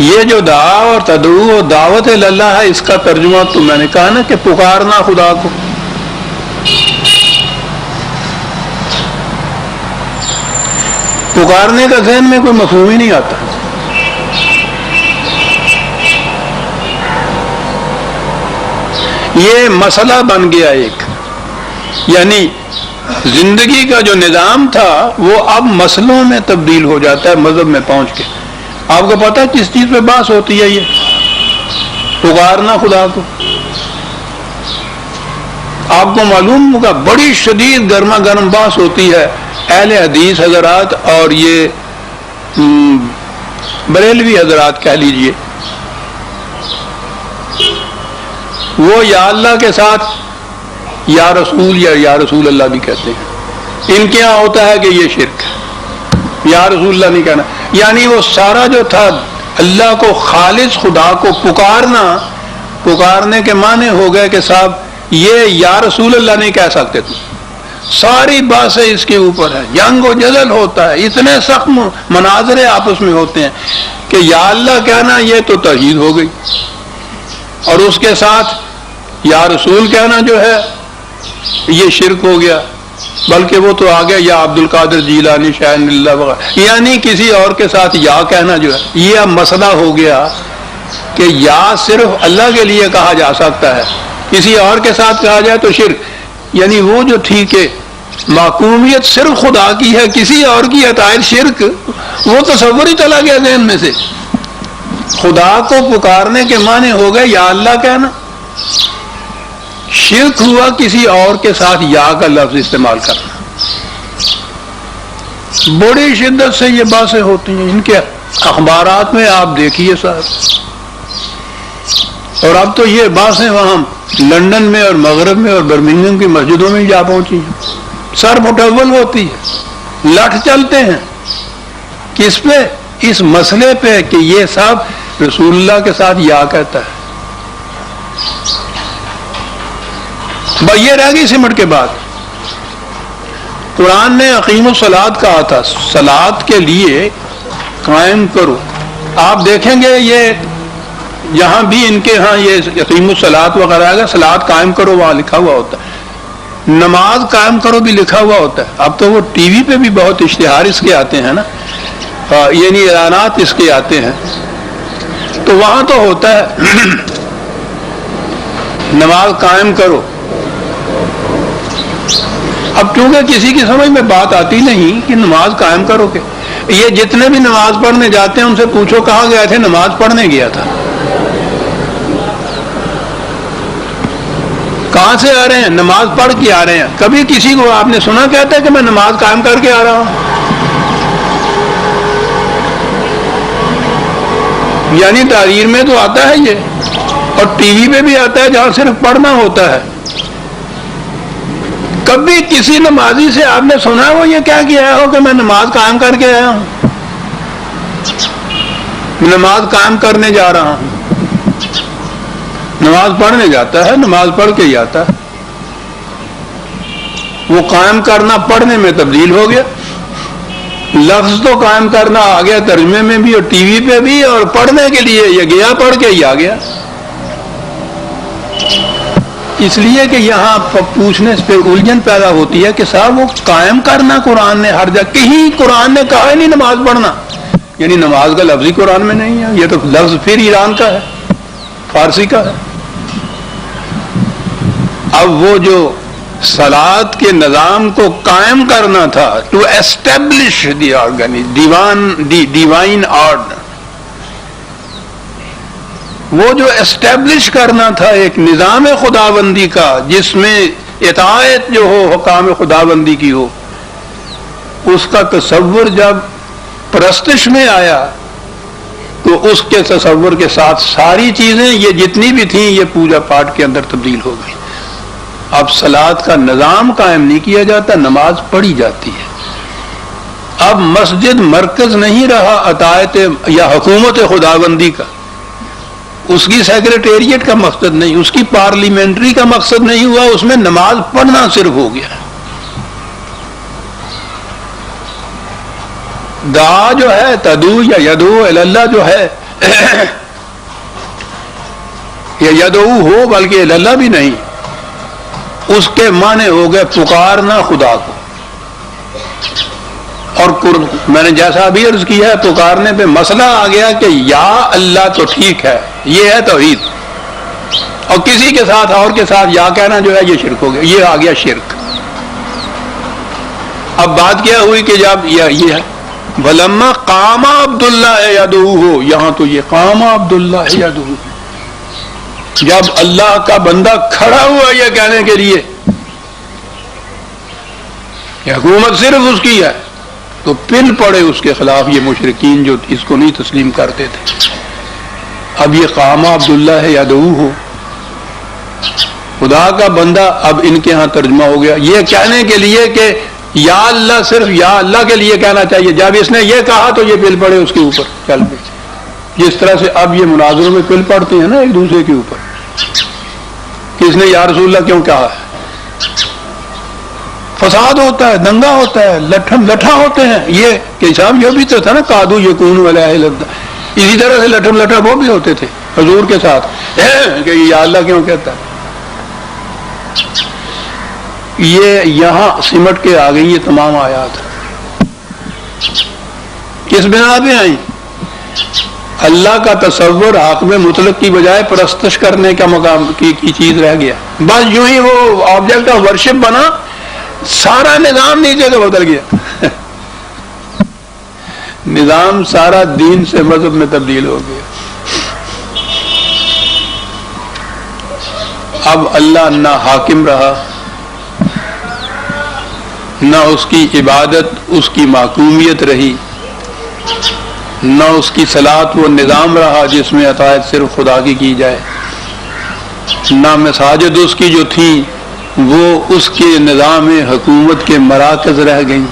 یہ جو دعا اور تدعو اور دعوت اللہ ہے، اس کا ترجمہ تو میں نے کہا نا کہ پکارنا خدا کو. پکارنے کا ذہن میں کوئی مفہوم ہی نہیں آتا. یہ مسئلہ بن گیا ایک، یعنی زندگی کا جو نظام تھا وہ اب مسئلوں میں تبدیل ہو جاتا ہے مذہب میں پہنچ کے. آپ کو پتا ہے کس چیز پہ بحث ہوتی ہے؟ یہ پکارنا خدا کو. آپ کو معلوم ہوگا بڑی شدید گرما گرم بحث ہوتی ہے اہل حدیث حضرات اور یہ بریلوی حضرات کہہ لیجئے. وہ یا اللہ کے ساتھ یا رسول یا رسول اللہ بھی کہتے ہیں. ان کے یہاں ہوتا ہے کہ یہ شرک ہے، یا رسول اللہ نہیں کہنا. یعنی وہ سارا جو تھا اللہ کو خالص خدا کو پکارنے کے معنی ہو گئے کہ صاحب یہ یا رسول اللہ نہیں کہہ سکتے تھے. ساری باتیں اس کے اوپر ہے، جنگ و جدل ہوتا ہے، اتنے سخت مناظرے آپس میں ہوتے ہیں کہ یا اللہ کہنا یہ تو توحید ہو گئی، اور اس کے ساتھ یا رسول کہنا جو ہے یہ شرک ہو گیا. بلکہ وہ تو آ گیا یا عبد القادر جیلانی شاہن اللہ وغیرہ، یعنی کسی اور کے ساتھ یا کہنا جو ہے یہ اب مسئلہ ہو گیا کہ یا صرف اللہ کے لیے کہا جا سکتا ہے، کسی اور کے ساتھ کہا جائے تو شرک، یعنی وہ جو ٹھیک ہے معقومیت صرف خدا کی ہے، کسی اور کی عطائے شرک، وہ تصور ہی چلا گیا ذہن میں سے۔ خدا کو پکارنے کے معنی ہو گئے یا اللہ کہنا، شرک ہوا کسی اور کے ساتھ یا کا لفظ استعمال کرنا۔ بڑی شدت سے یہ باتیں ہوتی ہیں، ان کے اخبارات میں آپ دیکھیے صاحب، اور اب تو یہ باتیں وہاں لندن میں اور مغرب میں اور برمنگھم کی مسجدوں میں جا پہنچی ہیں، سر مٹول ہوتی ہے، لٹ چلتے ہیں کس پہ؟ اس مسئلے پہ کہ یہ صاحب رسول اللہ کے ساتھ یا کہتا ہے۔ بس یہ رہ گئی سمٹ کے بعد۔ قرآن نے اقیم الصلاۃ کہا تھا، صلاۃ کے لیے قائم کرو۔ آپ دیکھیں گے یہ یہاں بھی ان کے ہاں یہ اقیم الصلاۃ وغیرہ آئے گا، صلاۃ قائم کرو وہاں لکھا ہوا ہوتا ہے، نماز قائم کرو بھی لکھا ہوا ہوتا ہے۔ اب تو وہ ٹی وی پہ بھی بہت اشتہار اس کے آتے ہیں نا، یعنی اعلانات اس کے آتے ہیں، تو وہاں تو ہوتا ہے نماز قائم کرو۔ اب چونکہ کسی کی سمجھ میں بات آتی نہیں کہ نماز قائم کرو کہ یہ جتنے بھی نماز پڑھنے جاتے ہیں ان سے پوچھو کہاں گئے تھے؟ نماز پڑھنے گیا تھا۔ کہاں سے آ رہے ہیں؟ نماز پڑھ کے آ رہے ہیں۔ کبھی کسی کو آپ نے سنا کہتا ہے کہ میں نماز قائم کر کے آ رہا ہوں؟ یعنی تحریر میں تو آتا ہے یہ، اور ٹی وی پہ بھی آتا ہے جہاں صرف پڑھنا ہوتا ہے۔ کبھی کسی نمازی سے آپ نے سنا وہ یہ کیا کیا ہو کہ میں نماز قائم کر کے آیا ہوں، نماز قائم کرنے جا رہا ہوں؟ نماز پڑھنے جاتا ہے، نماز پڑھ کے ہی آتا ہے۔ وہ قائم کرنا پڑھنے میں تبدیل ہو گیا، لفظ تو قائم کرنا آ گیا ترجمے میں بھی اور ٹی وی پہ بھی، اور پڑھنے کے لیے یہ گیا پڑھ کے ہی آ گیا۔ اس لیے کہ یہاں پوچھنے پہ الجھن پیدا ہوتی ہے کہ صاحب وہ قائم کرنا قرآن نے ہر جگہ، کہیں قرآن نے کہا ہے نہیں نماز پڑھنا، یعنی نماز کا لفظ ہی قرآن میں نہیں ہے، یہ تو لفظ پھر ایران کا ہے، فارسی کا ہے۔ اب وہ جو صلاۃ کے نظام کو قائم کرنا تھا، to establish the divine order, وہ جو اسٹیبلش کرنا تھا ایک نظام خداوندی کا جس میں اطاعت جو ہو حکام خداوندی کی ہو، اس کا تصور جب پرستش میں آیا تو اس کے تصور کے ساتھ ساری چیزیں یہ جتنی بھی تھیں یہ پوجا پاٹ کے اندر تبدیل ہو گئی۔ اب صلاۃ کا نظام قائم نہیں کیا جاتا، نماز پڑھی جاتی ہے۔ اب مسجد مرکز نہیں رہا اطاعت یا حکومت خداوندی کا، اس کی سیکریٹریٹ کا مقصد نہیں، اس کی پارلیمنٹری کا مقصد نہیں ہوا، اس میں نماز پڑھنا صرف ہو گیا۔ دعا جو ہے تدعو یا یدعو اللہ جو ہے یا یدعو ہو بلکہ اللہ بھی نہیں، اس کے معنی ہو گئے پکارنا خدا کو۔ اور میں نے جیسا ابھی عرض کیا ہے پکارنے پہ مسئلہ آ گیا کہ یا اللہ تو ٹھیک ہے، یہ ہے توحید، اور کسی کے ساتھ اور کے ساتھ یا کہنا جو ہے یہ شرک ہو گیا، یہ آ گیا شرک۔ اب بات کیا ہوئی کہ جب یہ ہے وَلَمَّا قَامَ عَبْدُ اللَّهِ يَدْعُوهُ، یہاں تو یہ قام عبد اللہ يَدْعُوهُ، جب اللہ کا بندہ کھڑا ہوا یہ کہنے کے لیے کہ حکومت صرف اس کی ہے، تو پل پڑے اس کے خلاف یہ مشرکین جو اس کو نہیں تسلیم کرتے تھے۔ اب یہ قام عبد اللہ يدعوه، خدا کا بندہ، اب ان کے ہاں ترجمہ ہو گیا یہ کہنے کے لیے کہ یا اللہ صرف یا اللہ کے لیے کہنا چاہیے۔ جب اس نے یہ کہا تو یہ پل پڑے اس کے اوپر چل پڑے، جس طرح سے اب یہ مناظروں میں پل پڑتے ہیں نا ایک دوسرے کے اوپر، کہ اس نے یا رسول اللہ کیوں کہا ہے، فساد ہوتا ہے، دنگا ہوتا ہے، لٹھا ہوتے ہیں، یہ کہ صاحب یہ بھی تو تھا نا قادو یکون ولا الہ، اسی طرح سے لٹھا وہ بھی ہوتے تھے حضور کے ساتھ کہ یا اللہ کیوں کہتا ہے۔ یہ یہاں سمٹ کے آ گئی یہ تمام آیات، کس بنا پہ آئیں؟ اللہ کا تصور حاکم مطلق کی بجائے پرستش کرنے کا مقام کی چیز رہ گیا. بس یوں ہی وہ آبجیکٹ آف ورشپ بنا, سارا نظام نیچے سے بدل گیا. نظام سارا دین سے مذہب میں تبدیل ہو گیا. اب اللہ نہ حاکم رہا, نہ اس کی عبادت اس کی محکومیت رہی, نہ اس کی صلاۃ وہ نظام رہا جس میں اطاعت صرف خدا کی جائے, نہ مساجد اس کی جو تھی وہ اس کے نظام حکومت کے مراکز رہ گئیں,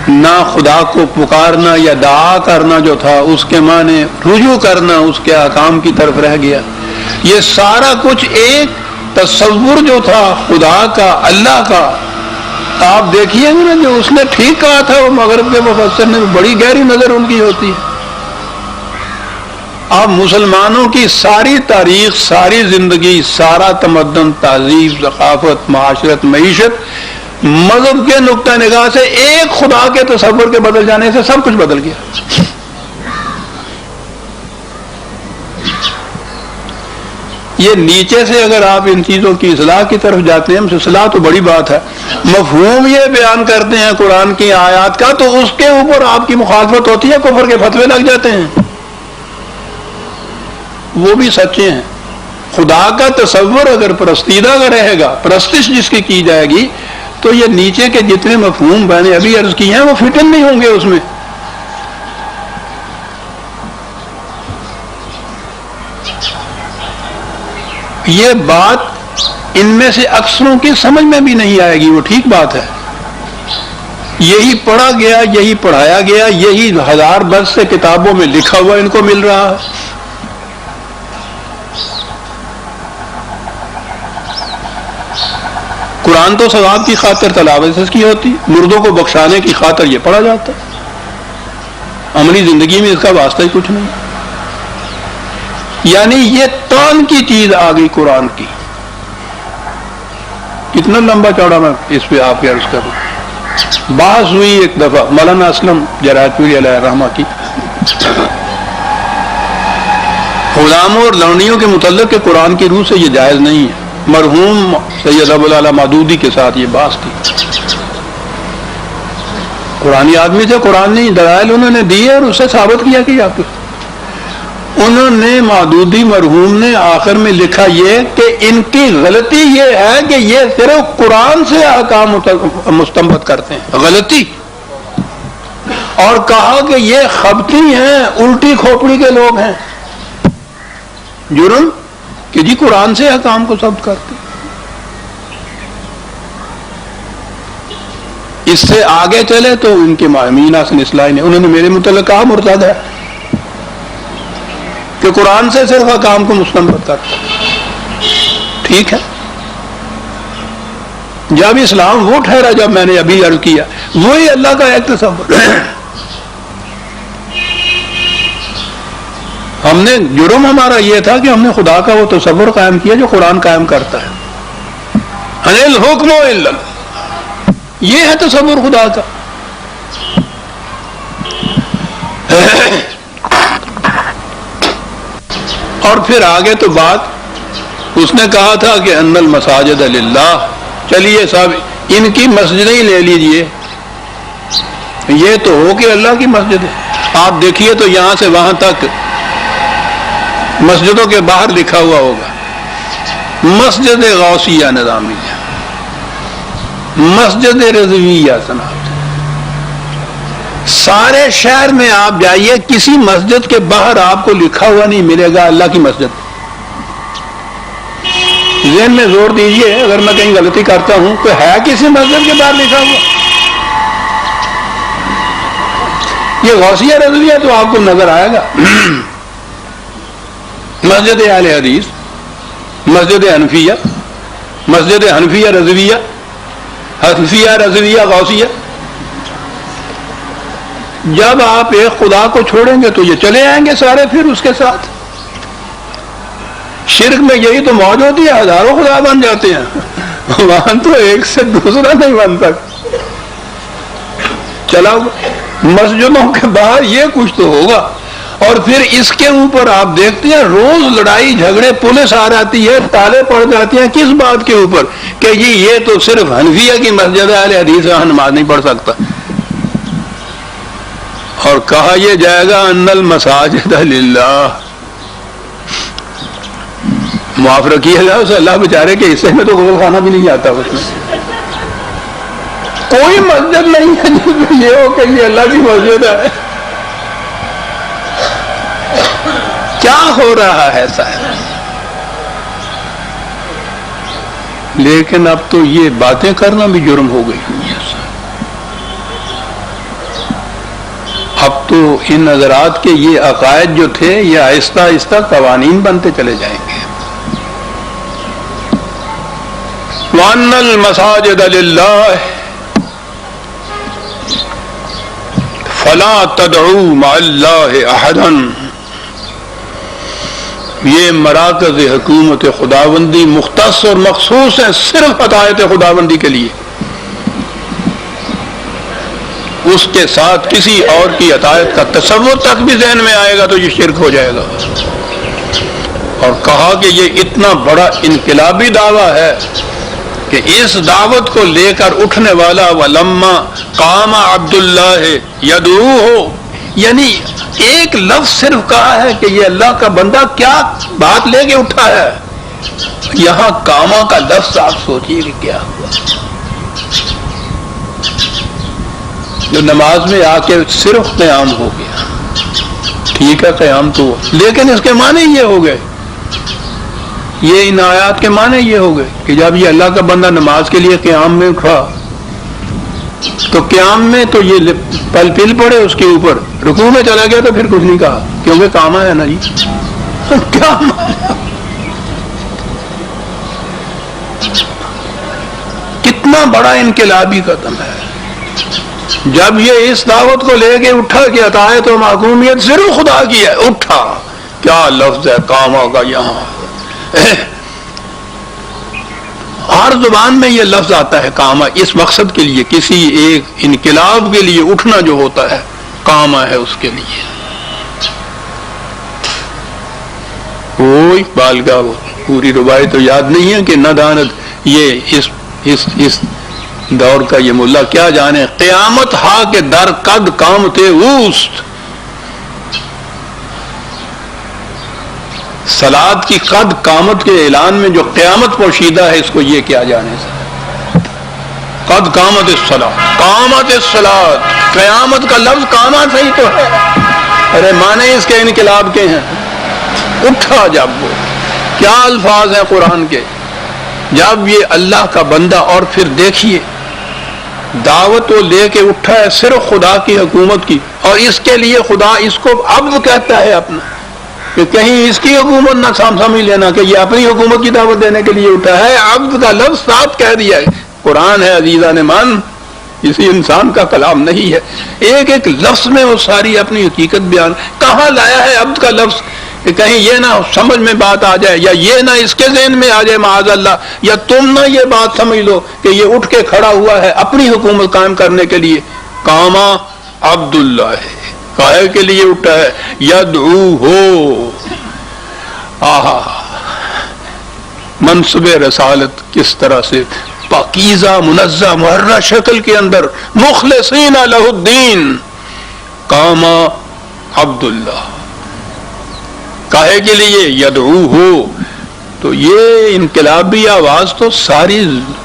نہ خدا کو پکارنا یا دعا کرنا جو تھا اس کے معنی رجوع کرنا اس کے احکام کی طرف رہ گیا. یہ سارا کچھ ایک تصور جو تھا خدا کا, اللہ کا, آپ دیکھیے گے نا جو اس نے ٹھیک کہا تھا وہ مغرب کے مفسر نے, بڑی گہری نظر ان کی ہوتی ہے. آپ مسلمانوں کی ساری تاریخ, ساری زندگی, سارا تمدن, تہذیب, ثقافت, معاشرت, معیشت مذہب کے نقطہ نگاہ سے ایک خدا کے تصور کے بدل جانے سے سب کچھ بدل گیا. یہ نیچے سے اگر آپ ان چیزوں کی اصلاح کی طرف جاتے ہیں, اصلاح تو بڑی بات ہے, مفہوم یہ بیان کرتے ہیں قرآن کی آیات کا تو اس کے اوپر آپ کی مخالفت ہوتی ہے, کفر کے فتوے لگ جاتے ہیں. وہ بھی سچے ہیں. خدا کا تصور اگر پرستیدہ کا رہے گا, پرستش جس کی جائے گی, تو یہ نیچے کے جتنے مفہوم میں نے ابھی عرض کیے ہیں وہ فٹن نہیں ہوں گے اس میں. یہ بات ان میں سے اکثروں کی سمجھ میں بھی نہیں آئے گی, وہ ٹھیک بات ہے. یہی پڑھا گیا, یہی پڑھایا گیا, یہی ہزار برس سے کتابوں میں لکھا ہوا ان کو مل رہا ہے. قرآن تو ثواب کی خاطر تلاوت اس کی ہوتی, مردوں کو بخشانے کی خاطر یہ پڑھا جاتا ہے. عملی زندگی میں اس کا واسطہ ہی کچھ نہیں. یعنی یہ تان کی چیز آ گئی قرآن کی. کتنا لمبا چوڑا میں اس پہ آپ کے عرض کروں. بحث ہوئی ایک دفعہ مولانا اسلم جرائد پوری علیہ الرحمہ کی, غلاموں اور لونڈیوں کے متعلق کہ قرآن کی روح سے یہ جائز نہیں ہے. مرحوم سید ابو العلا مودودی کے ساتھ یہ بحث تھی. قرآنی آدمی تھے, قرآن نے دلائل انہوں نے دیے اور اسے ثابت کیا کہ آپ انہوں نے مودودی مرحوم نے آخر میں لکھا یہ کہ ان کی غلطی یہ ہے کہ یہ صرف قرآن سے احکام مستنبط کرتے ہیں, غلطی. اور کہا کہ یہ خبتی ہیں, الٹی کھوپڑی کے لوگ ہیں. جرم کہ جی قرآن سے احکام کو ثبت کرتے. اس سے آگے چلے تو ان کے مامین حسن اصلاحی نے انہوں نے میرے متعلق کہا مرتد ہے کہ قرآن سے صرف احکام کو مستنبط کرتا. ٹھیک ہے, جب اسلام وہ ٹھہرا جب میں نے ابھی عرض کیا, وہی اللہ کا ایک تصور. ہم نے جرم ہمارا یہ تھا کہ ہم نے خدا کا وہ تصور قائم کیا جو قرآن قائم کرتا ہے. انل حکم الا, یہ ہے تصور خدا کا. اور پھر آگے تو بات اس نے کہا تھا کہ ان المساجد للہ. چلیے صاحب ان کی مسجدیں ہی لے لیجئے, یہ تو ہو کہ اللہ کی مسجد ہے. آپ دیکھیے تو یہاں سے وہاں تک مسجدوں کے باہر لکھا ہوا ہوگا مسجد غوثیہ نظامیہ, مسجد رضویہ صنعت. سارے شہر میں آپ جائیے, کسی مسجد کے باہر آپ کو لکھا ہوا نہیں ملے گا اللہ کی مسجد. ذہن میں زور دیجئے, اگر میں کہیں غلطی کرتا ہوں تو ہے کسی مسجد کے باہر لکھا ہوا. یہ غوثیہ رضویہ تو آپ کو نظر آئے گا. مسجد اہل حدیث, مسجد حنفیہ, مسجد حنفیہ رضویہ, حنفیہ رضویہ غوثیہ. جب آپ ایک خدا کو چھوڑیں گے تو یہ چلے آئیں گے سارے پھر اس کے ساتھ. شرک میں یہی تو موج ہوتی ہے, ہزاروں خدا بن جاتے ہیں, وہاں تو ایک سے دوسرا نہیں بن سکتا. چلا مسجدوں کے باہر یہ کچھ تو ہوگا. اور پھر اس کے اوپر آپ دیکھتے ہیں روز لڑائی جھگڑے، پولیس آ جاتی ہے، تالے پڑ جاتے ہیں. کس بات کے اوپر؟ کہ جی یہ تو صرف حنفیہ کی مسجد ہے، اہل حدیث وہاں نماز نہیں پڑھ سکتا. اور کہا یہ جائے گا ان المساجد للہ. معاف رکھیے گا اسے اللہ بیچارے کے حصے میں تو غسل خانہ بھی نہیں آتا. اس میں کوئی مسجد نہیں ہے جس میں یہ ہو کہ یہ اللہ کی مسجد ہے. کیا ہو رہا ہے صاحب؟ لیکن اب تو یہ باتیں کرنا بھی جرم ہو گئی. اب تو ان حضرات کے یہ عقائد جو تھے یہ آہستہ آہستہ قوانین بنتے چلے جائیں گے. وَأَنَّ الْمَسَاجِدَ لِلَّهِ فَلَا تَدْعُوا مَعَ اللَّهِ أَحَدًا. یہ مراکز حکومت خداوندی مختص اور مخصوص ہیں صرف عطایت خداوندی کے لیے. اس کے ساتھ کسی اور کی عطایت کا تصور تک بھی ذہن میں آئے گا تو یہ شرک ہو جائے گا. اور کہا کہ یہ اتنا بڑا انقلابی دعویٰ ہے کہ اس دعوت کو لے کر اٹھنے والا وَلَمَّا قَامَ عَبْدُ اللَّهِ يَدْعُوهُ، یعنی ایک لفظ صرف کہا ہے کہ یہ اللہ کا بندہ کیا بات لے کے اٹھا ہے. یہاں کاما کا لفظ آپ سوچیے کہ کیا ہوا. جو نماز میں آ کے صرف قیام ہو گیا، ٹھیک ہے قیام تو، لیکن اس کے معنی یہ ہو گئے، یہ ان آیات کے معنی یہ ہو گئے کہ جب یہ اللہ کا بندہ نماز کے لیے قیام میں اٹھا تو قیام میں تو یہ پل پل پڑے اس کے اوپر، رکوع میں چلا گیا تو پھر کچھ نہیں کہا کیونکہ کاما ہے نا جی. کیا کتنا بڑا انقلابی قدم ہے. جب یہ اس دعوت کو لے کے اٹھا کہ عطایت و محکومیت صرف خدا کی ہے، اٹھا. کیا لفظ ہے کاما کا یہاں. ہر زبان میں یہ لفظ آتا ہے کاما اس مقصد کے لیے، کسی ایک انقلاب کے لیے اٹھنا جو ہوتا ہے کاما ہے اس کے لیے. کوئی بال کا پوری روایت تو یاد نہیں ہے کہ نہ دانت یہ اس دور کا یہ ملا کیا جانے قیامت ہا کے در قد کامتے اوست. صلاۃ کی قد قامت کے اعلان میں جو قیامت پوشیدہ ہے اس کو یہ کیا جانے سے قد قامت الصلاۃ، قامت الصلاۃ. قیامت کا لفظ قامت صحیح تو ہے، ارے معنی اس کے انقلاب کے ہیں. اٹھا جب وہ کیا الفاظ ہیں قرآن کے. جب یہ اللہ کا بندہ، اور پھر دیکھیے دعوت وہ لے کے اٹھا ہے صرف خدا کی حکومت کی، اور اس کے لیے خدا اس کو عبد کہتا ہے اپنا، کہ کہیں اس کی حکومت نہ سمجھ لینا کہ یہ اپنی حکومت کی دعوت دینے کے لیے اٹھا ہے. عبد کا لفظ صاف کہہ دیا ہے. قرآن ہے عزیزان مان، کسی انسان کا کلام نہیں ہے. ایک ایک لفظ میں وہ ساری اپنی حقیقت بیان. کہاں لایا ہے عبد کا لفظ کہ کہیں یہ نہ سمجھ میں بات آ جائے، یا یہ نہ اس کے ذہن میں آ جائے معاذ اللہ، یا تم نہ یہ بات سمجھ لو کہ یہ اٹھ کے کھڑا ہوا ہے اپنی حکومت قائم کرنے کے لیے. کاما عبداللہ ہے، کاہے کے لیے اٹھا ہے یدعو ہو. آہا منصب رسالت کس طرح سے پاکیزہ منزہ محرہ شکل کے اندر مخلصین لہ الدین. کاما عبداللہ کاہے کے لیے یدعو ہو. تو یہ انقلابی آواز تو ساری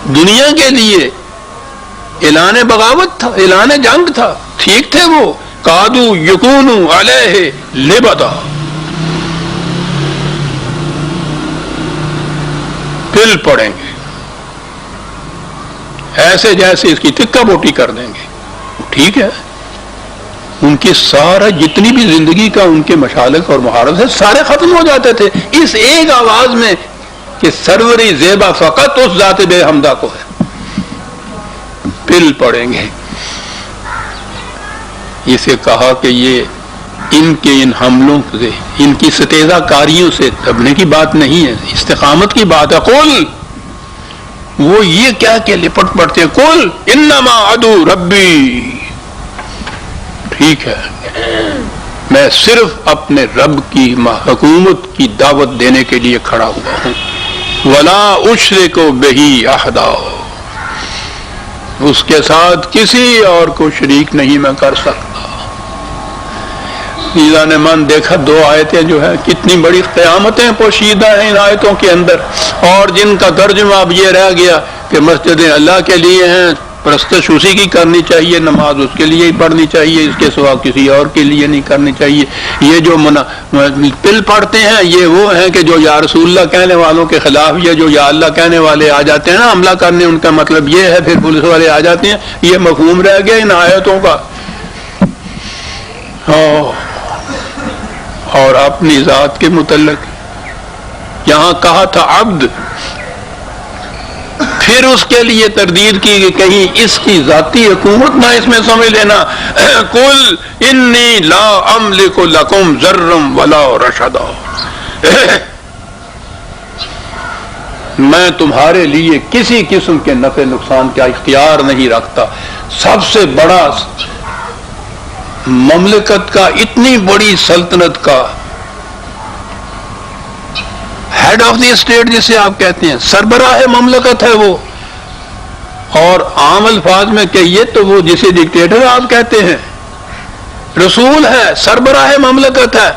دنیا کے لیے اعلان بغاوت تھا، اعلان جنگ تھا. ٹھیک تھے وہ قادو یکونو علیہ لبدا، پل پڑیں گے ایسے جیسے اس کی ٹکا بوٹی کر دیں گے. ٹھیک ہے، ان کی سارا جتنی بھی زندگی کا ان کے مشالق اور مہارت ہے سارے ختم ہو جاتے تھے اس ایک آواز میں کہ سروری زیبا فقط اس ذات بے حمدہ کو ہے. پل پڑیں گے. اسے کہا کہ یہ ان کے ان حملوں سے، ان کی ستیزہ کاریوں سے دبنے کی بات نہیں ہے، استقامت کی بات ہے. قل، وہ یہ کیا کہ لپٹ پڑتے ہیں، قل انما عدو ربی. ٹھیک ہے، میں صرف اپنے رب کی حکومت کی دعوت دینے کے لیے کھڑا ہوا ہوں. ولا اشرک بہ احدا، اس کے ساتھ کسی اور کو شریک نہیں میں کر سکتا. نے من دیکھا دو آیتیں جو ہے کتنی بڑی قیامتیں پوشیدہ ہیں ان آیتوں کے اندر، اور جن کا ترجمہ اب یہ رہ گیا کہ مسجدیں اللہ کے لیے ہیں، پرستش اسی کی کرنی چاہیے، نماز اس کے لیے ہی پڑھنی چاہیے، اس کے سوا کسی اور کے لیے نہیں کرنی چاہیے. یہ جو پل پڑھتے ہیں یہ وہ ہیں کہ جو یا رسول اللہ کہنے والوں کے خلاف، یہ جو یا اللہ کہنے والے آ جاتے ہیں نا حملہ کرنے، ان کا مطلب یہ ہے، پھر پولیس والے آ جاتے ہیں. یہ مفہوم رہ گیا ان آیتوں کا. اور اپنی ذات کے متعلق یہاں کہا تھا عبد، پھر اس کے لیے تردید کی کہ کہیں اس کی ذاتی حکومت نہ اس میں سمجھ لینا. قل انی لا املک لکم ضرا ولا رشدا، میں تمہارے لیے کسی قسم کے نفع نقصان کا اختیار نہیں رکھتا. سب سے بڑا مملکت کا، اتنی بڑی سلطنت کا ہیڈ آف دی اسٹیٹ جسے آپ کہتے ہیں، سربراہ مملکت ہے وہ. اور عام الفاظ میں کہیے تو وہ جسے ڈکٹیٹر آپ کہتے ہیں، رسول ہے، سربراہ مملکت ہے.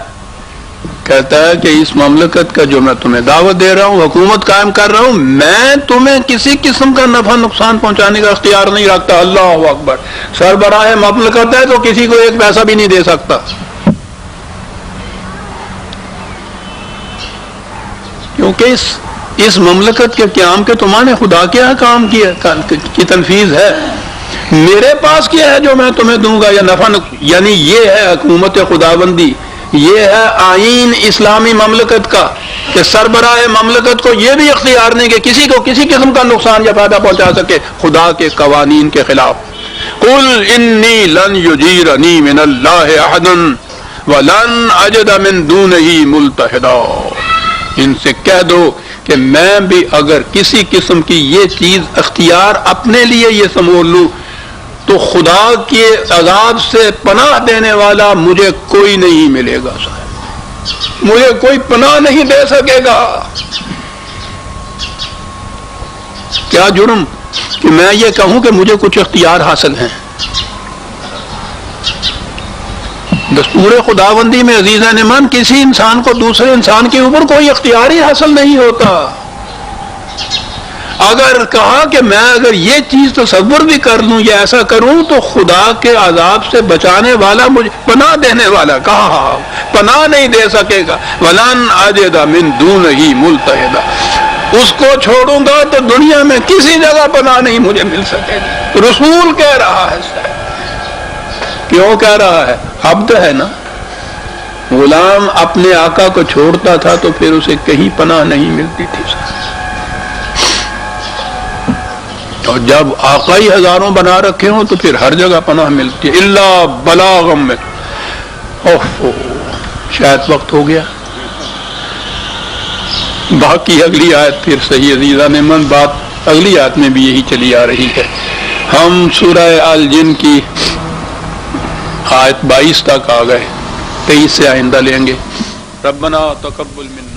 کہتا ہے کہ اس مملکت کا جو میں تمہیں دعوت دے رہا ہوں، حکومت قائم کر رہا ہوں، میں تمہیں کسی قسم کا نفع نقصان پہنچانے کا اختیار نہیں رکھتا. اللہ اکبر. سربراہ مملکت ہے تو کسی کو ایک پیسہ بھی نہیں دے سکتا، کیونکہ اس مملکت کے قیام کے تمہارے خدا کیا کام کیا کی تنفیذ ہے. میرے پاس کیا ہے جو میں تمہیں دوں گا، یا نفع، یعنی یہ ہے حکومت خداوندی، یہ ہے آئین اسلامی مملکت کا کہ سربراہ مملکت کو یہ بھی اختیار نہیں کہ کسی کو کسی قسم کا نقصان یا فائدہ پہنچا سکے خدا کے قوانین کے خلاف. قل انی لن یجیرنی من اللہ احد ولن اجد من دونہ ملتحدا، ان سے کہہ دو کہ میں بھی اگر کسی قسم کی یہ چیز اختیار اپنے لیے یہ سمجھ لوں تو خدا کے عذاب سے پناہ دینے والا مجھے کوئی نہیں ملے گا، مجھے کوئی پناہ نہیں دے سکے گا. کیا جرم کہ میں یہ کہوں کہ مجھے کچھ اختیار حاصل ہیں. دستور خداوندی میں عزیزان من کسی انسان کو دوسرے انسان کے اوپر کوئی اختیار ہی حاصل نہیں ہوتا. اگر کہا کہ میں اگر یہ چیز تصور بھی کر لوں یا ایسا کروں تو خدا کے عذاب سے بچانے والا، مجھے پناہ دینے والا، کہا پناہ نہیں دے سکے گا. ولن اجد من دونہ ملتحدا، اس کو چھوڑوں گا تو دنیا میں کسی جگہ پناہ نہیں مجھے مل سکے گی. رسول کہہ رہا ہے. کیوں کہہ رہا ہے؟ عبد ہے نا. غلام اپنے آقا کو چھوڑتا تھا تو پھر اسے کہیں پناہ نہیں ملتی تھی، اور جب آقا ہی ہزاروں بنا رکھے ہوں تو پھر ہر جگہ پناہ ملتی ہے. الا بلاغم میں شاید وقت ہو گیا، باقی اگلی آیت پھر صحیح عزیزان من بات اگلی آیت میں بھی یہی چلی آ رہی ہے. ہم سورہ الجن کی آیت 22 تک آ گئے، 23 سے آئندہ لیں گے. ربنا تقبل منا